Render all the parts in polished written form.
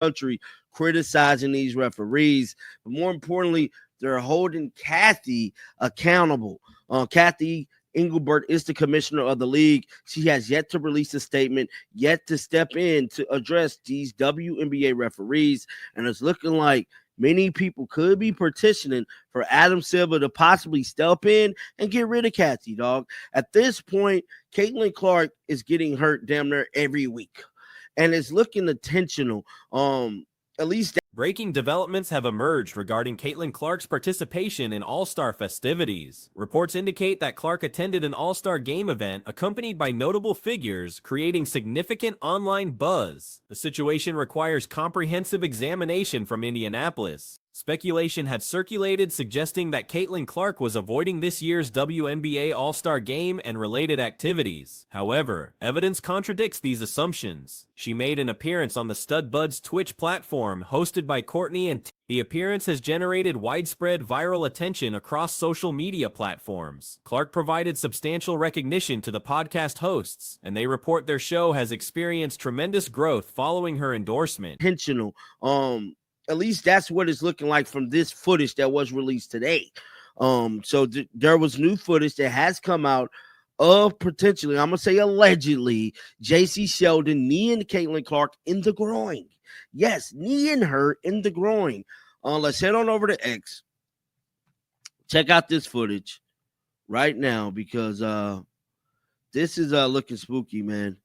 country criticizing these referees. But more importantly, they're holding Kathy accountable. Kathy Engelbert is the commissioner of the league. She has yet to release a statement, yet to step in to address these WNBA referees. And it's looking like many people could be petitioning for Adam Silver to possibly step in and get rid of Kathy, dog. At this point, Caitlin Clark is getting hurt damn near every week. And it's looking intentional. At least breaking developments have emerged regarding Caitlin Clark's participation in All-Star festivities. Reports indicate that Clark attended an All-Star game event accompanied by notable figures, creating significant online buzz. The situation requires comprehensive examination from Indianapolis. Speculation had circulated suggesting that Caitlin Clark was avoiding this year's WNBA All-Star Game and related activities. However, evidence contradicts these assumptions. She made an appearance on the Stud Buds Twitch platform hosted by Courtney and the appearance has generated widespread viral attention across social media platforms. Clark provided substantial recognition to the podcast hosts, and they report their show has experienced tremendous growth following her endorsement. Intentional. At least that's what it's looking like from this footage that was released today. So there was new footage that has come out of potentially, I'm going to say allegedly, J.C. Sheldon kneeing Caitlin Clark in the groin. Yes, kneeing her in the groin. Let's head on over to X. Check out this footage right now because this is looking spooky, man.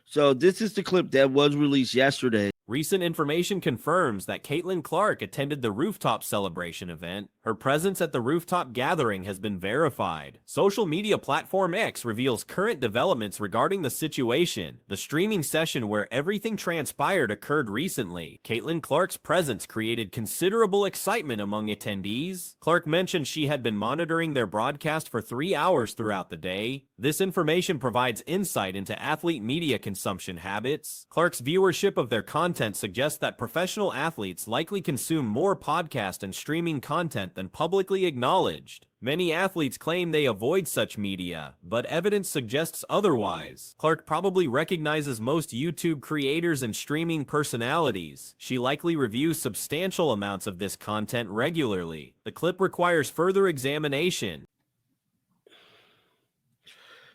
So this is the clip that was released yesterday. Recent information confirms that Caitlin Clark attended the rooftop celebration event. Her presence at the rooftop gathering has been verified. Social media platform X reveals current developments regarding the situation. The streaming session where everything transpired occurred recently. Caitlin Clark's presence created considerable excitement among attendees. Clark mentioned she had been monitoring their broadcast for 3 hours throughout the day. This information provides insight into athlete media consumption habits. Clark's viewership of their content suggests that professional athletes likely consume more podcast and streaming content than publicly acknowledged. Many athletes claim they avoid such media, but evidence suggests otherwise. Clark probably recognizes most YouTube creators and streaming personalities. She likely reviews substantial amounts of this content regularly. The clip requires further examination.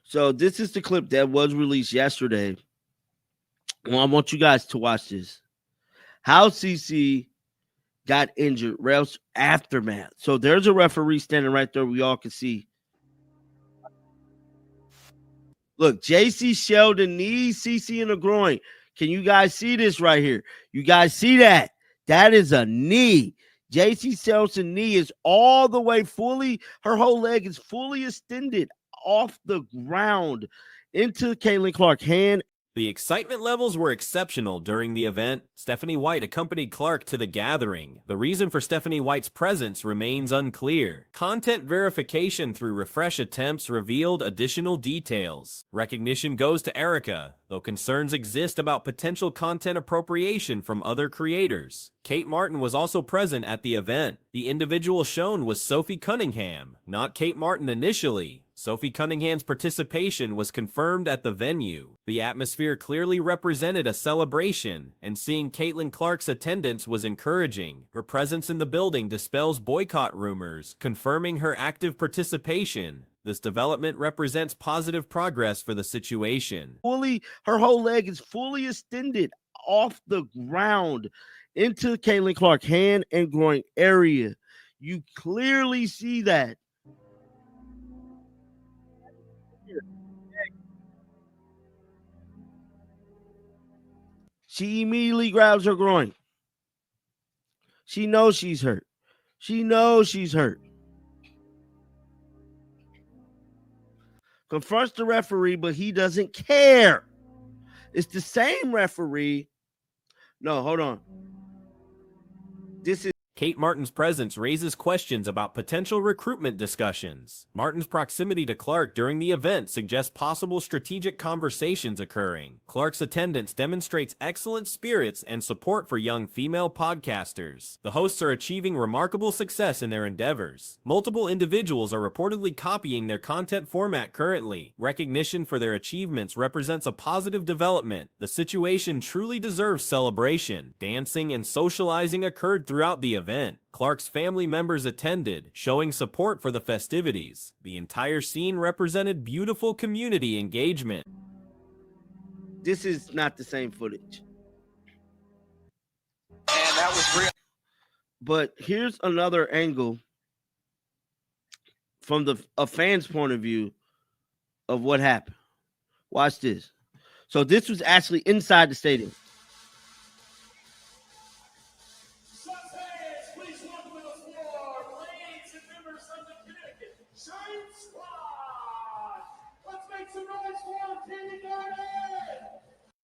So this is the clip that was released yesterday. Well, I want you guys to watch this. How CC got injured, refs aftermath. So there's a referee standing right there. We all can see. Look, J.C. Sheldon knees CC in the groin. Can you guys see this right here? You guys see that? That is a knee. J.C. Sheldon's knee is all the way fully, her whole leg is fully extended off the ground into Caitlin Clark's hand. The excitement levels were exceptional during the event. Stephanie White accompanied Clark to the gathering. The reason for Stephanie White's presence remains unclear. Content verification through refresh attempts revealed additional details. Recognition goes to Erica, though concerns exist about potential content appropriation from other creators. Kate Martin was also present at the event. The individual shown was Sophie Cunningham, not Kate Martin initially. Sophie Cunningham's participation was confirmed at the venue. The atmosphere clearly represented a celebration, and seeing Caitlin Clark's attendance was encouraging. Her presence in the building dispels boycott rumors, confirming her active participation. This development represents positive progress for the situation. Her whole leg is fully extended off the ground into Caitlin Clark's hand and groin area. You clearly see that. She immediately grabs her groin. She knows she's hurt. She knows she's hurt. Confronts the referee, but he doesn't care. It's the same referee. No, hold on. This is Kate Martin's presence raises questions about potential recruitment discussions. Martin's proximity to Clark during the event suggests possible strategic conversations occurring. Clark's attendance demonstrates excellent spirits and support for young female podcasters. The hosts are achieving remarkable success in their endeavors. Multiple individuals are reportedly copying their content format currently. Recognition for their achievements represents a positive development. The situation truly deserves celebration. Dancing and socializing occurred throughout the event. Clark's family members attended, showing support for the festivities. The entire scene represented beautiful community engagement. This is not the same footage. And that was real. But here's another angle from a fan's point of view of what happened. Watch this. So this was actually inside the stadium.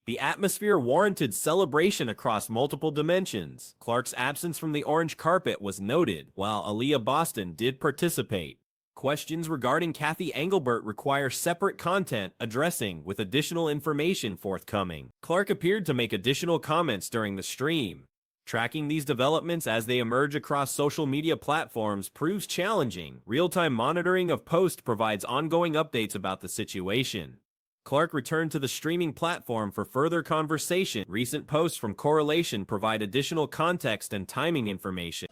The atmosphere warranted celebration across multiple dimensions. Clark's absence from the orange carpet was noted, while Aaliyah Boston did participate. Questions regarding Kathy Engelbert require separate content addressing with additional information forthcoming. Clark appeared to make additional comments during the stream. Tracking these developments as they emerge across social media platforms proves challenging. Real-time monitoring of posts provides ongoing updates about the situation. Clark returned to the streaming platform for further conversation. Recent posts from Correlation provide additional context and timing information.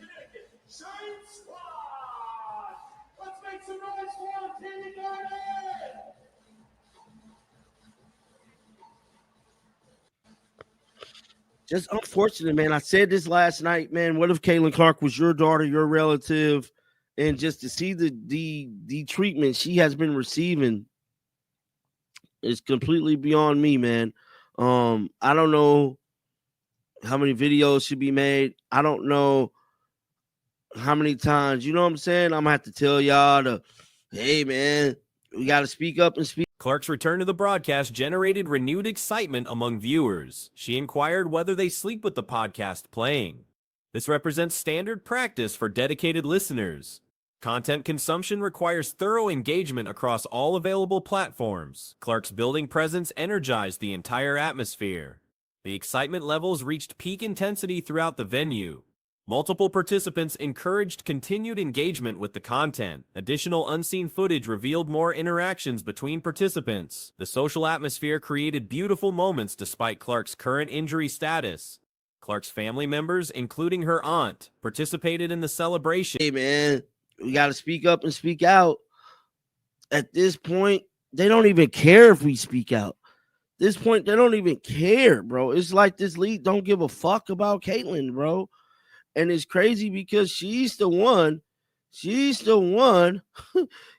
Just unfortunate, man. I said this last night, man. What if Caitlin Clark was your daughter, your relative, and just to see the treatment she has been receiving is completely beyond me, man. I don't know how many videos should be made. I don't know how many times, you know what I'm saying? I'm gonna have to tell y'all hey, man, we got to speak up and speak. Clark's return to the broadcast generated renewed excitement among viewers. She inquired whether they sleep with the podcast playing. This represents standard practice for dedicated listeners. Content consumption requires thorough engagement across all available platforms. Clark's building presence energized the entire atmosphere. The excitement levels reached peak intensity throughout the venue. Multiple participants encouraged continued engagement with the content. Additional unseen footage revealed more interactions between participants. The social atmosphere created beautiful moments despite Clark's current injury status. Clark's family members, including her aunt, participated in the celebration. Hey, man, we got to speak up and speak out. At this point, they don't even care if we speak out. This point, they don't even care, bro. It's like this league don't give a fuck about Caitlin, bro. And it's crazy because she's the one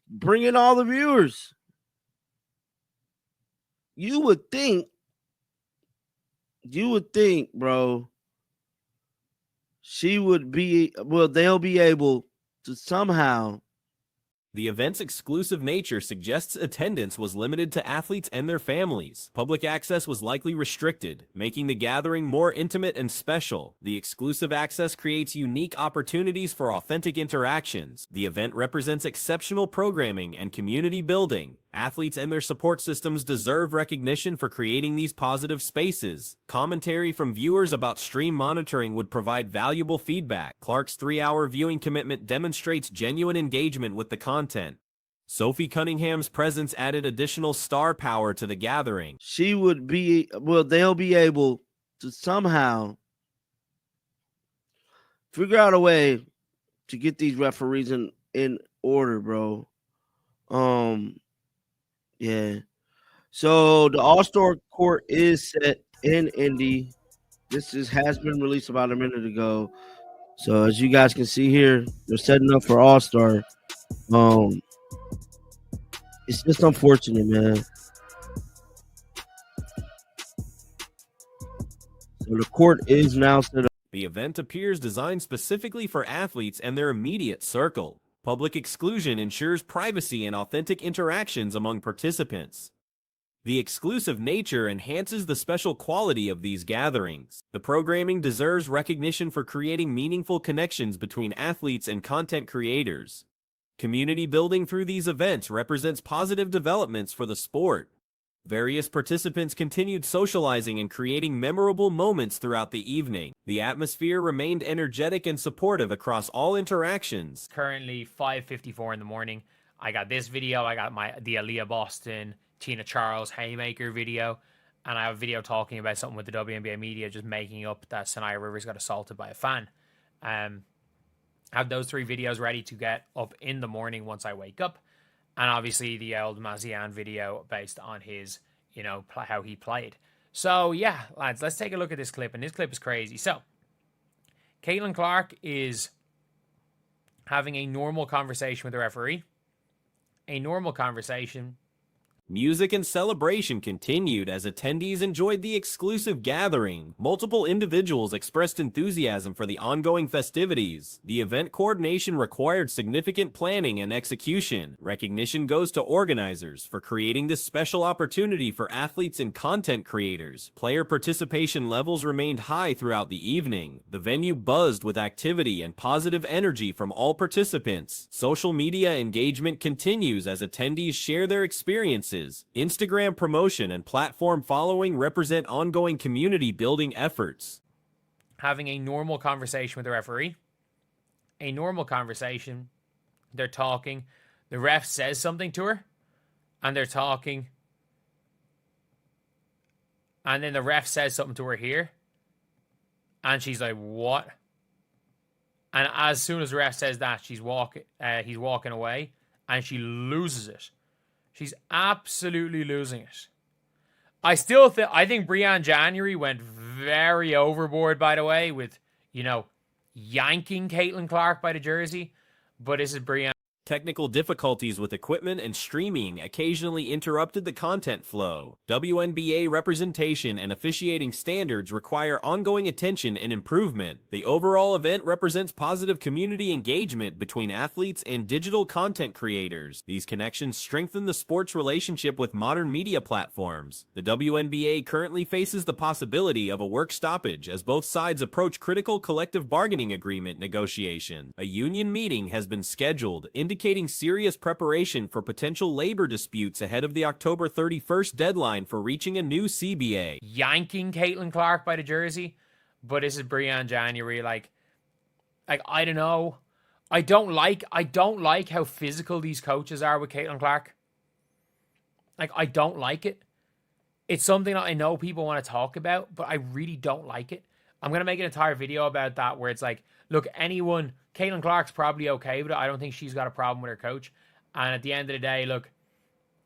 bringing all the viewers. You would think, bro, they'll be able to somehow. The event's exclusive nature suggests attendance was limited to athletes and their families. Public access was likely restricted, making the gathering more intimate and special. The exclusive access creates unique opportunities for authentic interactions. The event represents exceptional programming and community building. Athletes and their support systems deserve recognition for creating these positive spaces. Commentary from viewers about stream monitoring would provide valuable feedback. Clark's 3-hour viewing commitment demonstrates genuine engagement with the content. Sophie Cunningham's presence added additional star power to the gathering. They'll be able to somehow figure out a way to get these referees in order, bro. Yeah. So the All-Star Court is set in Indy. This has been released about a minute ago. So as you guys can see here, they're setting up for All-Star. It's just unfortunate, man. So the court is now set up. The event appears designed specifically for athletes and their immediate circle. Public exclusion ensures privacy and authentic interactions among participants. The exclusive nature enhances the special quality of these gatherings. The programming deserves recognition for creating meaningful connections between athletes and content creators. Community building through these events represents positive developments for the sport. Various participants continued socializing and creating memorable moments throughout the evening. The atmosphere remained energetic and supportive across all interactions. Currently 5:54 in the morning. I got this video. I got the Aaliyah Boston, Tina Charles Haymaker video. And I have a video talking about something with the WNBA media just making up that Sanaya Rivers got assaulted by a fan. Have those 3 videos ready to get up in the morning once I wake up. And obviously the old Mazian video based on his, how he played. So yeah, lads, let's take a look at this clip. And this clip is crazy. So Caitlin Clark is having a normal conversation with the referee. A normal conversation. Music and celebration continued as attendees enjoyed the exclusive gathering. Multiple individuals expressed enthusiasm for the ongoing festivities. The event coordination required significant planning and execution. Recognition goes to organizers for creating this special opportunity for athletes and content creators. Player participation levels remained high throughout the evening. The venue buzzed with activity and positive energy from all participants. Social media engagement continues as attendees share their experiences. Instagram promotion and platform following represent ongoing community building efforts. Having a normal conversation with the referee. A normal conversation. They're talking. The ref says something to her. And they're talking. And then the ref says something to her here. And she's like, what? And as soon as the ref says that, he's walking away. And she loses it. She's absolutely losing it. I think Breanne January went very overboard, by the way, with, yanking Caitlin Clark by the jersey. But this is Breanne. Technical difficulties with equipment and streaming occasionally interrupted the content flow. WNBA representation and officiating standards require ongoing attention and improvement. The overall event represents positive community engagement between athletes and digital content creators. These connections strengthen the sport's relationship with modern media platforms. The WNBA currently faces the possibility of a work stoppage as both sides approach critical collective bargaining agreement negotiation. A union meeting has been scheduled, indicating serious preparation for potential labor disputes ahead of the October 31st deadline for reaching a new CBA. Yanking Caitlin Clark by the jersey, but this is Breanne January. Like I don't know. I don't like how physical these coaches are with Caitlin Clark. I don't like it. It's something that I know people want to talk about, but I really don't like it. I'm going to make an entire video about that where it's like, look, Caitlin Clark's probably okay with it. I don't think she's got a problem with her coach. And at the end of the day, look,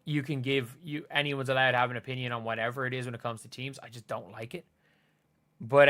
anyone's allowed to have an opinion on whatever it is when it comes to teams. I just don't like it. But,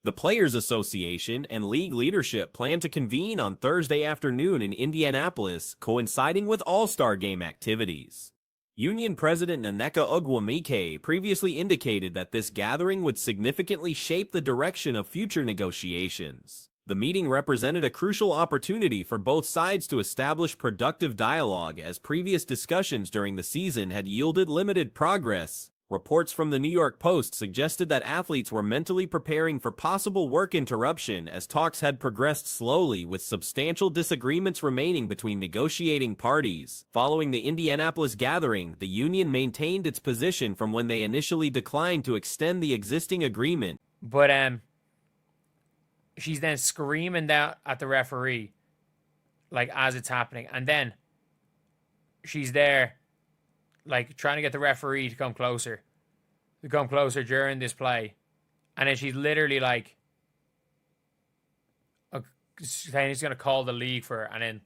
The Players Association and league leadership plan to convene on Thursday afternoon in Indianapolis, coinciding with All-Star Game activities. Union President Nneka Ogwumike previously indicated that this gathering would significantly shape the direction of future negotiations. The meeting represented a crucial opportunity for both sides to establish productive dialogue as previous discussions during the season had yielded limited progress. Reports from the New York Post suggested that athletes were mentally preparing for possible work interruption as talks had progressed slowly, with substantial disagreements remaining between negotiating parties. Following the Indianapolis gathering, the union maintained its position from when they initially declined to extend the existing agreement. But she's then screaming down at the referee, as it's happening. And then she's there, trying to get the referee to come closer during this play. And then she's literally saying he's going to call the league for her, and then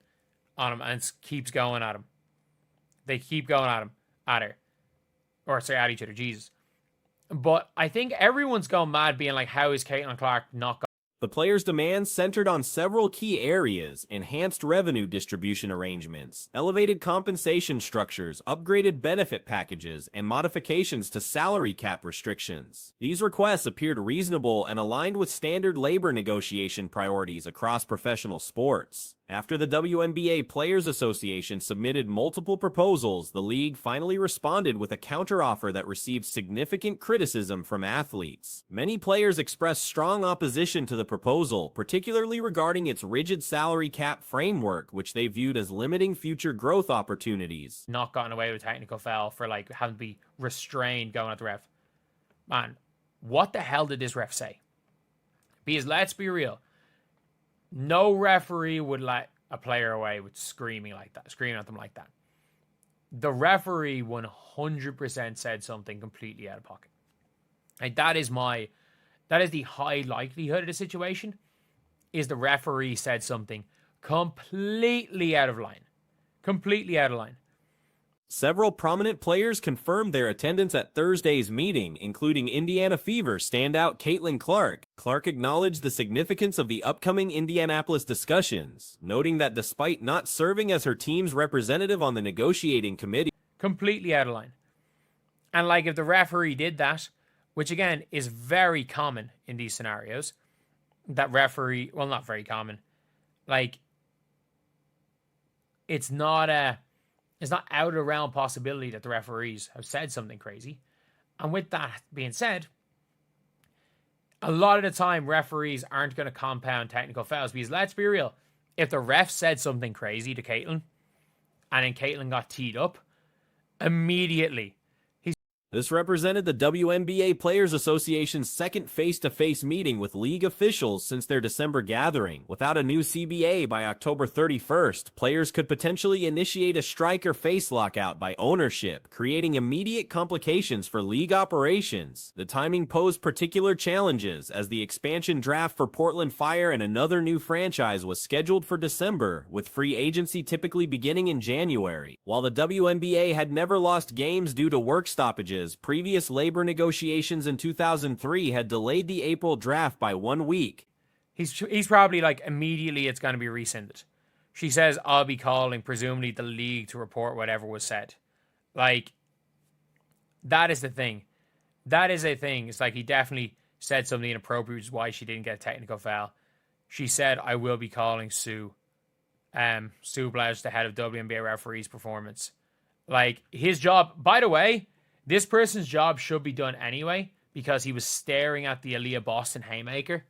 on him, and keeps going at him. They keep going at her. Or, sorry, at each other, Jesus. But I think everyone's going mad being like, how is Caitlin Clark not going? The players' demands centered on several key areas: enhanced revenue distribution arrangements, elevated compensation structures, upgraded benefit packages, and modifications to salary cap restrictions. These requests appeared reasonable and aligned with standard labor negotiation priorities across professional sports. After the WNBA Players Association submitted multiple proposals, the league finally responded with a counteroffer that received significant criticism from athletes. Many players expressed strong opposition to the proposal, particularly regarding its rigid salary cap framework, which they viewed as limiting future growth opportunities. Not gotten away with technical foul for like having to be restrained going at the ref. Man, what the hell did this ref say? Because let's be real. No referee would let a player away with screaming like that, screaming at them like that. The referee 100% said something completely out of pocket. Like that is the high likelihood of the situation, is the referee said something completely out of line. Completely out of line. Several prominent players confirmed their attendance at Thursday's meeting, including Indiana Fever standout Caitlin Clark. Clark acknowledged the significance of the upcoming Indianapolis discussions, noting that despite not serving as her team's representative on the negotiating committee, completely out of line. And like if the referee did that, which again is very common in these scenarios, that referee, well, not very common, like it's not out of the realm possibility that the referees have said something crazy. And with that being said, a lot of the time referees aren't going to compound technical fouls, because let's be real, if the ref said something crazy to Caitlin and then Caitlin got teed up, immediately this represented the WNBA Players Association's second face-to-face meeting with league officials since their December gathering. Without a new CBA by October 31st, players could potentially initiate a strike or face lockout by ownership, creating immediate complications for league operations. The timing posed particular challenges, as the expansion draft for Portland Fire and another new franchise was scheduled for December, with free agency typically beginning in January. While the WNBA had never lost games due to work stoppages, previous labor negotiations in 2003 had delayed the April draft by 1 week. He's probably like, immediately it's going to be rescinded. She says, I'll be calling, presumably the league, to report whatever was said. Like, that is the thing. That is a thing. It's like he definitely said something inappropriate, which is why she didn't get a technical foul. She said, I will be calling Sue Blige, the head of WNBA referees performance. Like, his job, by the way, this person's job should be done anyway, because he was staring at the Aaliyah Boston haymaker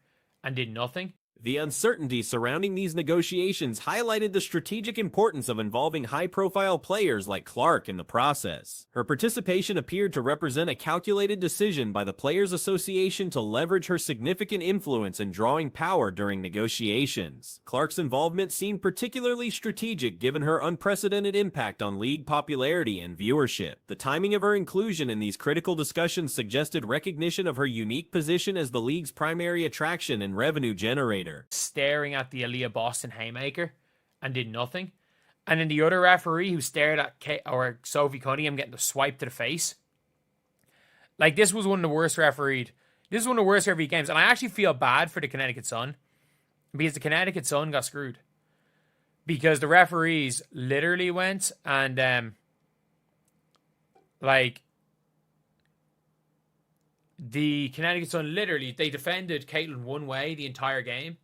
and did nothing. The uncertainty surrounding these negotiations highlighted the strategic importance of involving high-profile players like Clark in the process. Her participation appeared to represent a calculated decision by the Players Association to leverage her significant influence in drawing power during negotiations. Clark's involvement seemed particularly strategic given her unprecedented impact on league popularity and viewership. The timing of her inclusion in these critical discussions suggested recognition of her unique position as the league's primary attraction and revenue generator. Staring at the Aaliyah Boston haymaker and did nothing. And then the other referee who stared at Sophie Cunningham getting the swipe to the face. Like, this was one of the worst referee games. And I actually feel bad for the Connecticut Sun, because the Connecticut Sun got screwed. Because the referees literally went and the Connecticut Sun they defended Caitlin one way the entire game,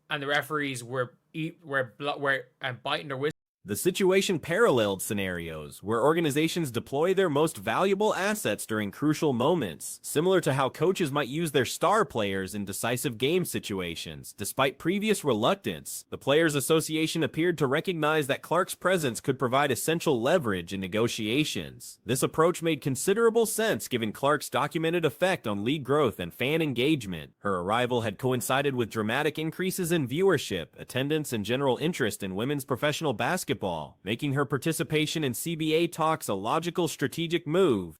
and the referees were biting their whistles. The situation paralleled scenarios where organizations deploy their most valuable assets during crucial moments, similar to how coaches might use their star players in decisive game situations. Despite previous reluctance, the Players Association appeared to recognize that Clark's presence could provide essential leverage in negotiations. This approach made considerable sense given Clark's documented effect on league growth and fan engagement. Her arrival had coincided with dramatic increases in viewership, attendance, and general interest in women's professional basketball, making her participation in CBA talks a logical strategic move.